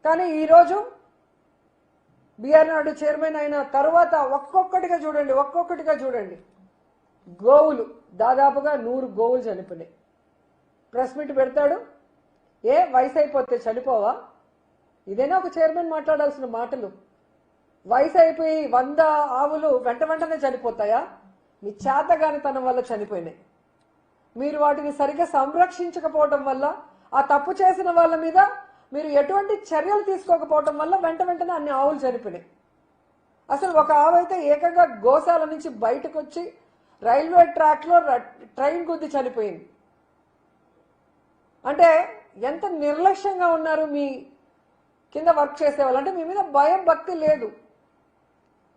కానీ ఈరోజు BR Naidu chairman అయిన తర్వాత ఒక్కొక్కటిగా చూడండి గోవులు దాదాపుగా 100 గోవులు చనిపోయినాయి. ప్రెస్ మీట్ పెడతాడు, ఏ వయసు అయిపోతే చనిపోవా? ఇదేనా ఒక చైర్మన్ మాట్లాడాల్సిన మాటలు? వయసు అయిపోయి 100 ఆవులు వెంటనే చనిపోతాయా? మీ చేతగానితనం వల్ల చనిపోయినాయి. మీరు వాటిని సరిగ్గా సంరక్షించకపోవటం వల్ల, ఆ తప్పు చేసిన వాళ్ళ మీద మీరు ఎటువంటి చర్యలు తీసుకోకపోవటం వల్ల వెంటనే అన్ని ఆవులు చనిపోయినాయి. అసలు ఒక ఆవు అయితే ఏకంగా గోశాల నుంచి బయటకు వచ్చి రైల్వే ట్రాక్లో ట్రైన్ గుద్ది చనిపోయింది. అంటే ఎంత నిర్లక్ష్యంగా ఉన్నారు మీ కింద వర్క్ చేసేవాళ్ళు. అంటే మీ మీద భయం భక్తి లేదు.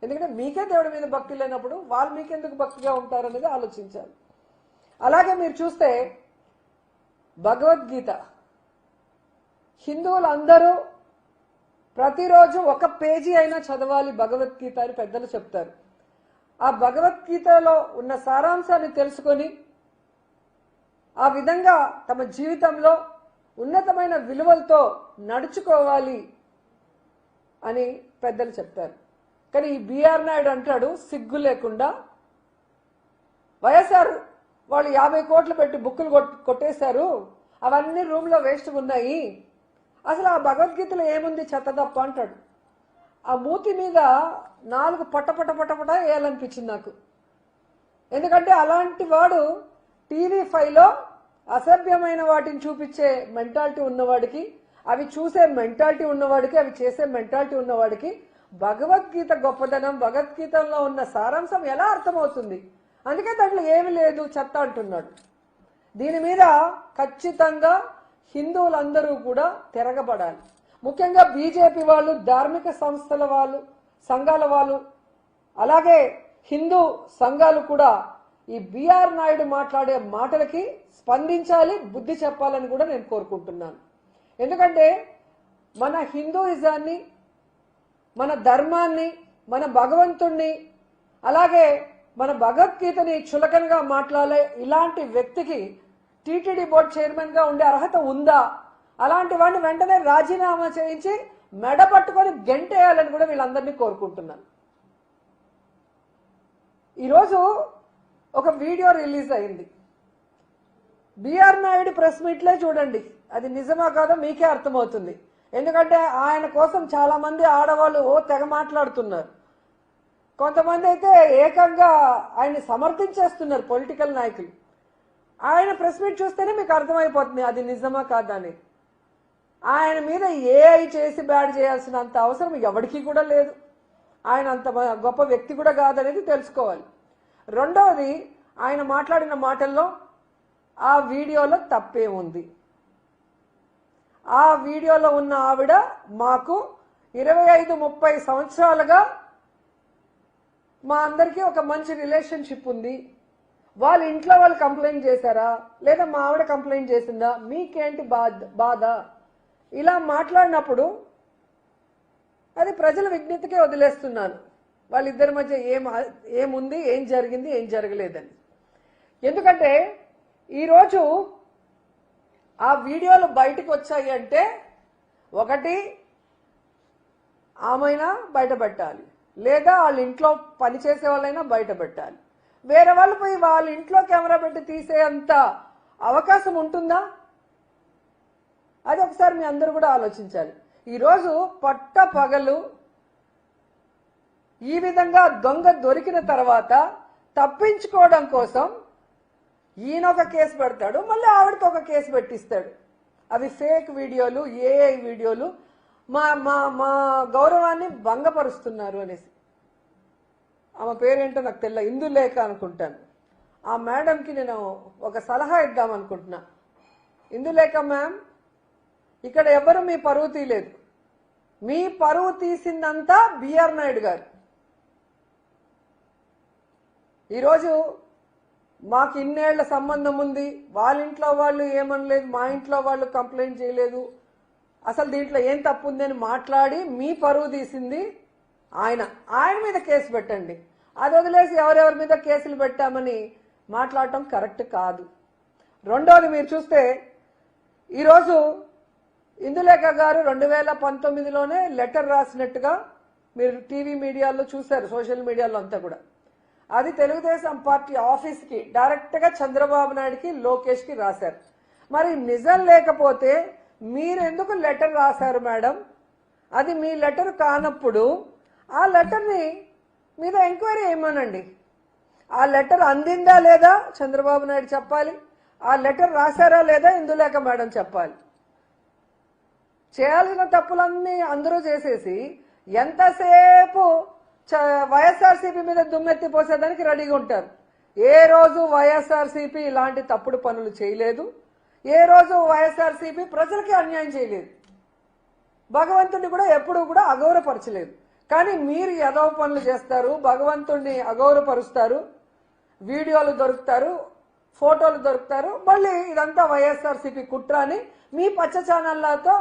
ఎందుకంటే మీకే దేవుడి మీద భక్తి లేనప్పుడు వాళ్ళు మీకెందుకు భక్తిగా ఉంటారనేది ఆలోచించాలి. అలాగే మీరు చూస్తే భగవద్గీత హిందువులందరూ ప్రతిరోజు ఒక పేజీ అయినా చదవాలి భగవద్గీత అని పెద్దలు చెప్తారు. ఆ భగవద్గీతలో ఉన్న సారాంశాన్ని తెలుసుకొని ఆ విధంగా తమ జీవితంలో ఉన్నతమైన విలువలతో నడుచుకోవాలి అని పెద్దలు చెప్తారు. కానీ ఈ బిఆర్ నాయుడు అంటాడు సిగ్గు లేకుండా, వైఎస్ఆర్ వాళ్ళు 50 కోట్లు పెట్టి బుక్కులు కొట్టేశారు, అవన్నీ రూమ్లో వేస్ట్ ఉన్నాయి, అసలు ఆ భగవద్గీతలో ఏముంది చెత్తదప్ప అంటాడు. ఆ మూతి మీద 4 పట వేయాలనిపించింది నాకు. ఎందుకంటే అలాంటి వాడు TV5లో అసభ్యమైన వాటిని చూపించే మెంటాలిటీ ఉన్నవాడికి, అవి చూసే మెంటాలిటీ ఉన్నవాడికి, అవి చేసే మెంటాలిటీ ఉన్నవాడికి భగవద్గీత గొప్పదనం, భగవద్గీతలో ఉన్న సారాంశం ఎలా అర్థమవుతుంది? అందుకే దాంట్లో ఏమి లేదు చెత్త అంటున్నాడు. దీని మీద ఖచ్చితంగా హిందువులందరూ కూడా తిరగబడాలి. ముఖ్యంగా బీజేపీ వాళ్ళు, ధార్మిక సంస్థల వాళ్ళు, సంఘాల వాళ్ళు, అలాగే హిందూ సంఘాలు కూడా ఈ బిఆర్ నాయుడు మాట్లాడే మాటలకి స్పందించాలి, బుద్ధి చెప్పాలని కూడా నేను కోరుకుంటున్నాను. ఎందుకంటే మన హిందూయిజాన్ని, మన ధర్మాన్ని, మన భగవంతుణ్ణి, అలాగే మన భగవద్గీతని చులకనగా మాట్లాడే ఇలాంటి వ్యక్తికి టీటీడీ బోర్డు చైర్మన్ గా ఉండే అర్హత ఉందా? అలాంటి వాడిని వెంటనే రాజీనామా చేయించి మెడ పట్టుకొని గెంటేయాలని కూడా వీళ్ళందరినీ కోరుకుంటున్నాను. ఈరోజు ఒక వీడియో రిలీజ్ అయింది. బిఆర్ నాయుడు ప్రెస్ మీట్లే చూడండి, అది నిజమా కాదో మీకే అర్థమవుతుంది. ఎందుకంటే ఆయన కోసం చాలా మంది ఆడవాళ్ళు తెగ మాట్లాడుతున్నారు. కొంతమంది అయితే ఏకంగా ఆయన్ని సమర్థించేస్తున్నారు పొలిటికల్ నాయకులు. ఆయన ప్రెస్ మీట్ చూస్తేనే మీకు అర్థమైపోతుంది అది నిజమా కాదా అని. ఆయన మీద ఏఐ చేసి బ్యాడ్ చేయాల్సినంత అవసరం ఎవరికి కూడా లేదు. ఆయన అంత గొప్ప వ్యక్తి కూడా కాదనేది తెలుసుకోవాలి. రెండవది, ఆయన మాట్లాడిన మాటల్లో ఆ వీడియోలో తప్పే ఉంది. ఆ వీడియోలో ఉన్న ఆవిడ మాకు 25-30 సంవత్సరాలుగా మా అందరికీ ఒక మంచి రిలేషన్షిప్ ఉంది, వాళ్ళ ఇంట్లో వాళ్ళు కంప్లైంట్ చేశారా లేదా మా ఆవిడ కంప్లైంట్ చేసిందా, మీకేంటి బాధ? ఇలా మాట్లాడినప్పుడు అది ప్రజల విజ్ఞతకే వదిలేస్తున్నాను. వాళ్ళిద్దరి మధ్య ఏముంది, ఏం జరిగింది, ఏం జరగలేదని. ఎందుకంటే ఈరోజు ఆ వీడియోలు బయటకు వచ్చాయి అంటే ఒకటి ఆమెనా బయట పెట్టాలి, లేదా వాళ్ళ ఇంట్లో పనిచేసే వాళ్ళైనా బయట పెట్టాలి. వేరే వాళ్ళు పోయి వాళ్ళ ఇంట్లో కెమెరా పెట్టి తీసేంత అవకాశం ఉంటుందా? అది ఒకసారి మీ అందరూ కూడా ఆలోచించాలి. ఈరోజు పట్ట పగలు ఈ విధంగా దొంగ దొరికిన తర్వాత తప్పించుకోవడం కోసం ఈయన ఒక కేసు పెడతాడు, మళ్ళీ ఆవిడతో ఒక కేసు పెట్టిస్తాడు. అవి ఫేక్ వీడియోలు, ఏఐ వీడియోలు, మా మా మా గౌరవాన్ని భంగపరుస్తున్నారు అనేసి. ఆమె పేరేంటో నాకు తెలియదు, ఇందులేఖ అనుకుంటాను. ఆ మేడంకి నేను ఒక సలహా ఇద్దామనుకుంటున్నా. ఇందులేఖ మ్యామ్, ఇక్కడ ఎవరు మీ పరువు తీయలేదు, మీ పరువు తీసిందంతా బిఆర్ నాయుడు గారు. ఈరోజు మాకు ఇన్నేళ్ల సంబంధం ఉంది, వాళ్ళ ఇంట్లో వాళ్ళు ఏమనలేదు, మా ఇంట్లో వాళ్ళు కంప్లైంట్ చేయలేదు, అసలు దీంట్లో ఏం తప్పు ఉంది అని మాట్లాడి మీ పరువు తీసింది ఆయన మీద కేసు పెట్టండి. అది వదిలేసి ఎవరెవరి మీద కేసులు పెట్టామని మాట్లాడటం కరెక్ట్ కాదు. రెండోది, మీరు చూస్తే ఈరోజు ఇందులేఖ గారు 2019లోనే లెటర్ రాసినట్టుగా మీరు టీవీ మీడియాలో చూశారు, సోషల్ మీడియాలో అంతా కూడా. అది తెలుగుదేశం పార్టీ ఆఫీస్కి డైరెక్ట్గా చంద్రబాబు నాయుడుకి లోకేష్కి రాశారు. మరి నిజం లేకపోతే మీరు ఎందుకు లెటర్ రాశారు మేడం? అది మీ లెటర్ కానప్పుడు ఆ లెటర్ని మీద ఎంక్వైరీ చేయమనండి. ఆ లెటర్ అందిందా లేదా చంద్రబాబు నాయుడు చెప్పాలి, ఆ లెటర్ రాశారా లేదా ఇందులేఖ మేడం చెప్పాలి. చేయాల్సిన తప్పులన్నీ అందరూ చేసేసి ఎంతసేపు వైఎస్ఆర్సీపీ మీద దుమ్మెత్తి పోసేదానికి రెడీగా ఉంటారు. ఏ రోజు వైఎస్ఆర్సీపీ ఇలాంటి తప్పుడు పనులు చేయలేదు, ఏ రోజు వైఎస్ఆర్సీపీ ప్రజలకి అన్యాయం చేయలేదు, భగవంతుడిని కూడా ఎప్పుడూ కూడా అగౌరవపరచలేదు. కానీ మీరు ఎదవ పనులు చేస్తారు, భగవంతుడిని అగౌరవపరుస్తారు, వీడియోలు దొరుకుతారు, ఫోటోలు దొరుకుతారు, మళ్ళీ ఇదంతా వైఎస్ఆర్సీపీ కుట్ర అని మీ పచ్చ ఛానళ్లతో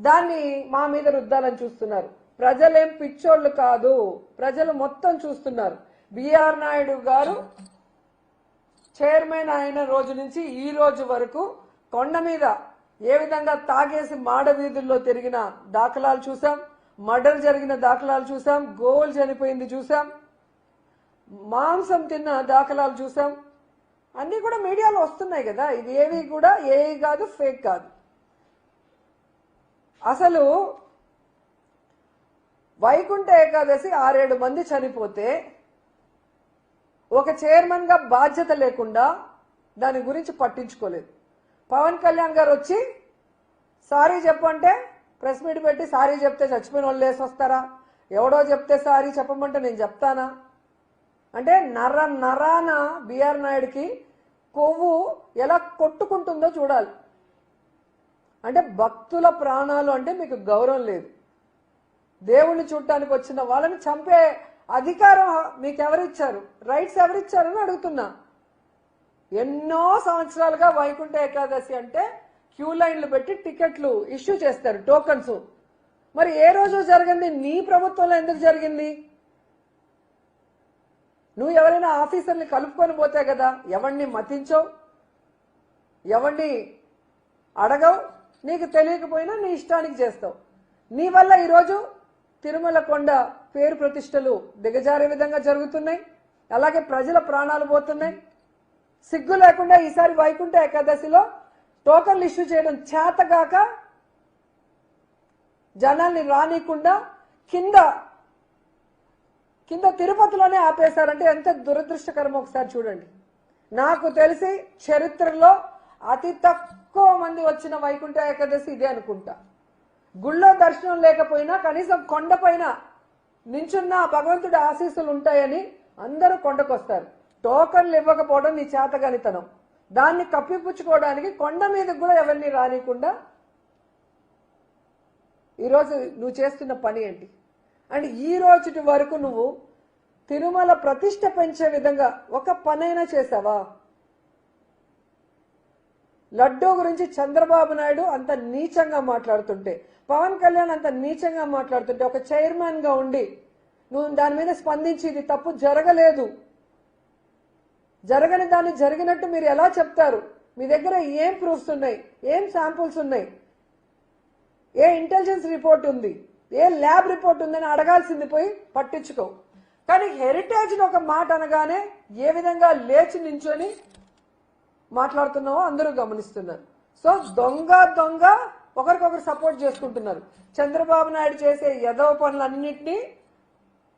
దాన్ని మా మీద రుద్దాలని చూస్తున్నారు. ప్రజలేం పిచ్చోళ్ళు కాదు, ప్రజలు మొత్తం చూస్తున్నారు. బిఆర్ నాయుడు గారు చైర్మన్ అయిన రోజు నుంచి ఈ రోజు వరకు కొండ మీద ఏ విధంగా తాగేసి మాడ వీధుల్లో తిరిగిన దాఖలాలు చూసాం, మర్డర్ జరిగిన దాఖలాలు చూసాం, గోవులు చనిపోయింది చూసాం, మాంసం తిన్న దాఖలాలు చూసాం. అన్నీ కూడా మీడియాలో వస్తున్నాయి కదా. ఇది ఏవి కూడా ఏవి కాదు, ఫేక్ కాదు. అసలు వైకుంఠ ఏకాదశి 6-7 మంది చనిపోతే ఒక చైర్మన్ గా బాధ్యత లేకుండా దాని గురించి పట్టించుకోలేదు. పవన్ కళ్యాణ్ గారు వచ్చి సారీ చెప్పంటే ప్రెస్ మీట్ పెట్టి సారీ చెప్తే చచ్చిపోయిన వాళ్ళు లేసి వస్తారా? ఎవడో చెప్తే సారీ చెప్పమంటే నేను చెప్తానా? అంటే నరాన బిఆర్ నాయుడుకి కొవ్వు ఎలా కొట్టుకుంటుందో చూడాలి. అంటే భక్తుల ప్రాణాలు అంటే మీకు గౌరవం లేదు. దేవుణ్ణి చూడటానికి వచ్చిన వాళ్ళని చంపే అధికారం మీకెవరిచ్చారు? రైట్స్ ఎవరిచ్చారని అడుగుతున్నా. ఎన్నో సంవత్సరాలుగా వైకుంఠ ఏకాదశి అంటే క్యూ లైన్లు పెట్టి టికెట్లు ఇష్యూ చేస్తారు, టోకన్స్. మరి ఏ రోజు జరిగింది? నీ ప్రభుత్వంలో ఎందుకు జరిగింది? నువ్వు ఎవరైనా ఆఫీసర్ని కలుపుకొని పోతే కదా, ఎవరిని మతించవు, ఎవరిని అడగవు, నీకు తెలియకపోయినా నీ ఇష్టానికి చేస్తావు. నీ వల్ల ఈరోజు తిరుమల కొండ పేరు ప్రతిష్టలు దిగజారే విధంగా జరుగుతున్నాయి, అలాగే ప్రజల ప్రాణాలు పోతున్నాయి. సిగ్గు లేకుండా ఈసారి వైకుంఠ ఏకాదశిలో టోకన్లు ఇష్యూ చేయడం చేతగాక జనాల్ని రానికుండా కింద తిరుపతిలోనే ఆపేశారంటే ఎంత దురదృష్టకరం ఒకసారి చూడండి. నాకు తెలిసి చరిత్రలో అతి తక్కువ మంది వచ్చిన వైకుంఠ ఏకాదశి ఇదే అనుకుంటా. గుళ్ళో దర్శనం లేకపోయినా కనీసం కొండపైన నించున్న భగవంతుడి ఆశీస్సులు ఉంటాయని అందరూ కొండకొస్తారు. టోకన్లు ఇవ్వకపోవడం నీ చేతగానితనం. దాన్ని కప్పిపుచ్చుకోవడానికి కొండ మీదకి కూడా ఎవరిని రానికుండా ఈరోజు నువ్వు చేస్తున్న పని ఏంటి? అండ్ ఈ రోజు వరకు నువ్వు తిరుమల ప్రతిష్ట పెంచే విధంగా ఒక పనైనా చేసావా? లడ్డూ గురించి చంద్రబాబు నాయుడు అంత నీచంగా మాట్లాడుతుంటే, పవన్ కళ్యాణ్ అంత నీచంగా మాట్లాడుతుంటే, ఒక చైర్మన్ గా ఉండి నువ్వు దాని మీద స్పందించి ఇది తప్పు జరగలేదు, జరగని దాన్ని జరిగినట్టు మీరు ఎలా చెప్తారు? మీ దగ్గర ఏం ప్రూఫ్స్ ఉన్నాయి? ఏం శాంపుల్స్ ఉన్నాయి? ఏ ఇంటెలిజెన్స్ రిపోర్ట్ ఉంది? ఏ ల్యాబ్ రిపోర్ట్ ఉందని అడగాల్సింది పోయి పట్టించుకో. కానీ హెరిటేజ్ ఒక మాట అనగానే ఏ విధంగా లేచి నించొని మాట్లాడుతున్నావో అందరూ గమనిస్తున్నారు. సో దొంగ ఒకరికొకరు సపోర్ట్ చేసుకుంటున్నారు. చంద్రబాబు నాయుడు చేసే యదవ పనులన్నింటినీ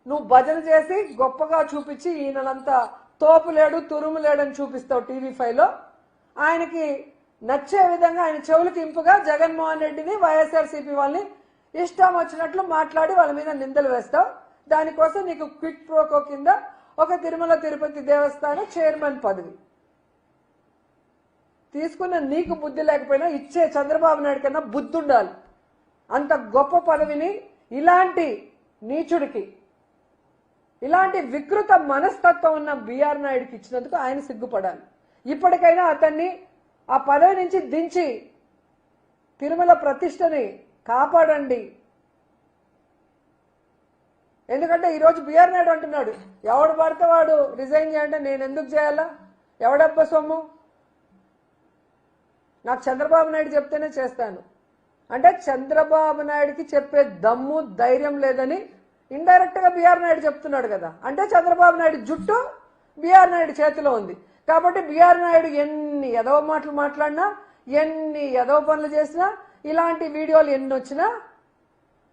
నువ్వు భజన చేసి గొప్పగా చూపించి ఈయనంతా తోపులేడు తురుములేడని చూపిస్తావు టీవీ5లో. ఆయనకి నచ్చే విధంగా ఆయన చెవులకి ఇంపుగా జగన్మోహన్ రెడ్డిని వైఎస్ఆర్సీపీ వాళ్ళని ఇష్టం వచ్చినట్లు మాట్లాడి వాళ్ళ మీద నిందలు వేస్తావు. దానికోసం నీకు క్విక్ ప్రోకో కింద ఒక తిరుమల తిరుపతి దేవస్థానం చైర్మన్ పదవి తీసుకున్న నీకు బుద్ధి లేకపోయినా ఇచ్చే చంద్రబాబు నాయుడు కన్నా బుద్ధి ఉండాలి. అంత గొప్ప పదవిని ఇలాంటి నీచుడికి, ఇలాంటి వికృత మనస్తత్వం ఉన్న బిఆర్ నాయుడికి ఇచ్చినందుకు ఆయన సిగ్గుపడాలి. ఇప్పటికైనా అతన్ని ఆ పదవి నుంచి దించి తిరుమల ప్రతిష్టని కాపాడండి. ఎందుకంటే ఈరోజు బిఆర్ నాయుడు అంటున్నాడు, ఎవడు పడితే వాడు రిజైన్ చేయంటే నేను ఎందుకు చేయాలా? ఎవడబ్బ సొమ్ము? నాకు చంద్రబాబు నాయుడు చెప్తేనే చేస్తాను. అంటే చంద్రబాబు నాయుడుకి చెప్పే దమ్ము ధైర్యం లేదని ఇండైరెక్ట్ గా బిఆర్ నాయుడు చెప్తున్నాడు కదా. అంటే చంద్రబాబు నాయుడు జుట్టు బిఆర్ నాయుడు చేతిలో ఉంది కాబట్టి బిఆర్ నాయుడు ఎన్ని ఎదవ మాటలు మాట్లాడినా, ఎన్ని ఎదవ పనులు చేసినా, ఇలాంటి వీడియోలు ఎన్ని వచ్చినా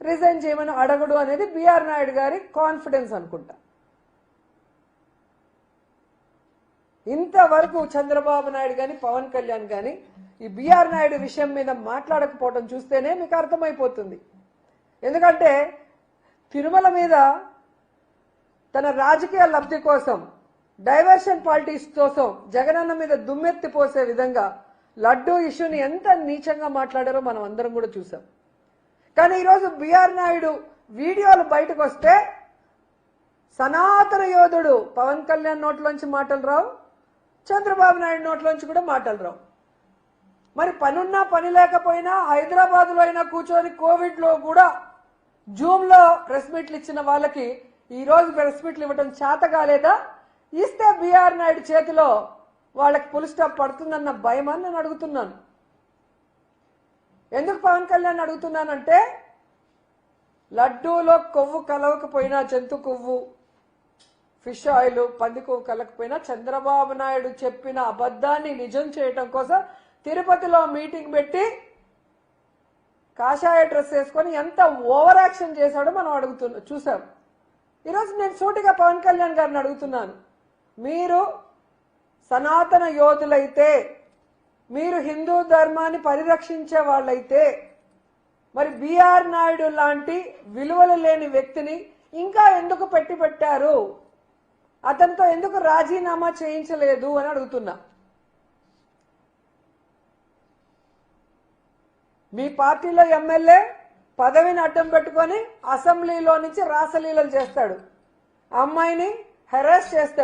రిజైన్ చేయమని అడగడు అనేది బిఆర్ నాయుడు గారి కాన్ఫిడెన్స్ అనుకుంటా. ఇంతవరకు చంద్రబాబు నాయుడు కానీ పవన్ కళ్యాణ్ కానీ ఈ బిఆర్ నాయుడు విషయం మీద మాట్లాడకపోవడం చూస్తేనే మీకు అర్థమైపోతుంది. ఎందుకంటే తిరుమల మీద తన రాజకీయ లబ్ధి కోసం, డైవర్షన్ పాలిటిక్స్ కోసం జగనన్న మీద దుమ్మెత్తి పోసే విధంగా లడ్డూ ఇష్యూని ఎంత నీచంగా మాట్లాడారో మనం అందరం కూడా చూసాం. కానీ ఈరోజు బిఆర్ నాయుడు వీడియోలు బయటకు వస్తే సనాతన యోధుడు పవన్ కళ్యాణ్ నోట్లోంచి మాటలు రావు, చంద్రబాబు నాయుడు నోట్లోంచి కూడా మాటలు రావు. మరి పనున్నా పని లేకపోయినా హైదరాబాద్లో అయినా కూర్చొని కోవిడ్లో కూడా జూమ్లో ప్రెస్ మీట్లు ఇచ్చిన వాళ్ళకి ఈరోజు ప్రెస్ మీట్లు ఇవ్వడం చేత కాలేదా? ఇస్తే బిఆర్ నాయుడు చేతిలో వాళ్ళకి పుల్ స్టాప్ పడుతుందన్న భయమని నేను అడుగుతున్నాను. ఎందుకు పవన్ కళ్యాణ్ అడుగుతున్నానంటే లడ్డూలో కొవ్వు కలవకపోయినా, జంతు కొవ్వు, ఫిష్ ఆయిల్, పంది కొవ్వు కలకపోయినా చంద్రబాబు నాయుడు చెప్పిన అబద్ధాన్ని నిజం చేయటం కోసం తిరుపతిలో మీటింగ్ పెట్టి కాషాయ డ్రెస్ వేసుకొని ఎంత ఓవర్ యాక్షన్ చేశాడో మనం చూసాం. ఈరోజు నేను సూటిగా పవన్ కళ్యాణ్ గారిని అడుగుతున్నాను, మీరు సనాతన యోధులైతే, మీరు హిందూ ధర్మాన్ని పరిరక్షించే వాళ్ళైతే మరి బిఆర్ నాయుడు లాంటి విలువలు లేని వ్యక్తిని ఇంకా ఎందుకు పెట్టారు? అతనితో ఎందుకు రాజీనామా చేయించలేదు అని అడుగుతున్నా. మీ పార్టీలో ఎమ్మెల్యే పదవిని అడ్డం పెట్టుకొని అసెంబ్లీలో నుంచి రాసలీలలు చేస్తాడు, అమ్మాయిని హెరాస్ చేస్తాడు.